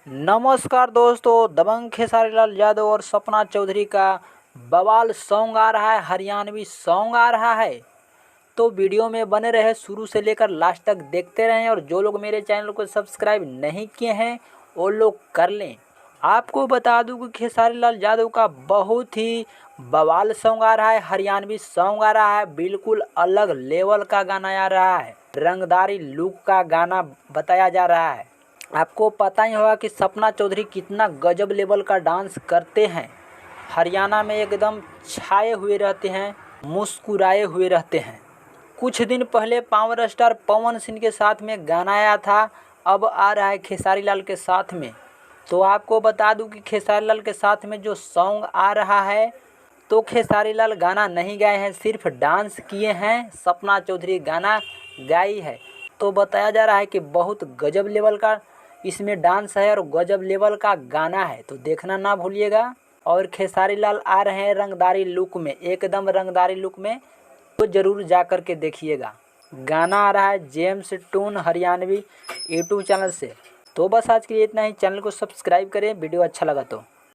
नमस्कार दोस्तों, दबंग खेसारी लाल यादव और सपना चौधरी का बवाल सॉन्ग आ रहा है, हरियाणवी सॉन्ग आ रहा है। तो वीडियो में बने रहे, शुरू से लेकर लास्ट तक देखते रहें। और जो लोग मेरे चैनल को सब्सक्राइब नहीं किए हैं वो लोग कर लें। आपको बता दूं कि खेसारी लाल यादव का बहुत ही बवाल सॉन्ग आ रहा है, हरियाणवी सॉन्ग आ रहा है। बिल्कुल अलग लेवल का गाना आ रहा है, रंगदारी लुक का गाना बताया जा रहा है। आपको पता ही होगा कि सपना चौधरी कितना गजब लेवल का डांस करते हैं। हरियाणा में एकदम छाए हुए रहते हैं, मुस्कुराए हुए रहते हैं। कुछ दिन पहले पावर स्टार पवन सिंह के साथ में गाना आया था, अब आ रहा है खेसारी लाल के साथ में। तो आपको बता दूं कि खेसारी लाल के साथ में जो सॉन्ग आ रहा है, तो खेसारी लाल गाना नहीं गाए हैं, सिर्फ डांस किए हैं। सपना चौधरी गाना गाई है। तो बताया जा रहा है कि बहुत गजब लेवल का इसमें डांस है और गजब लेवल का गाना है। तो देखना ना भूलिएगा। और खेसारी लाल आ रहे हैं रंगदारी लुक में, एकदम रंगदारी लुक में, तो ज़रूर जा कर के देखिएगा। गाना आ रहा है James Toon Haryanvi YouTube channel से। तो बस आज के लिए इतना ही। चैनल को सब्सक्राइब करें, वीडियो अच्छा लगा तो।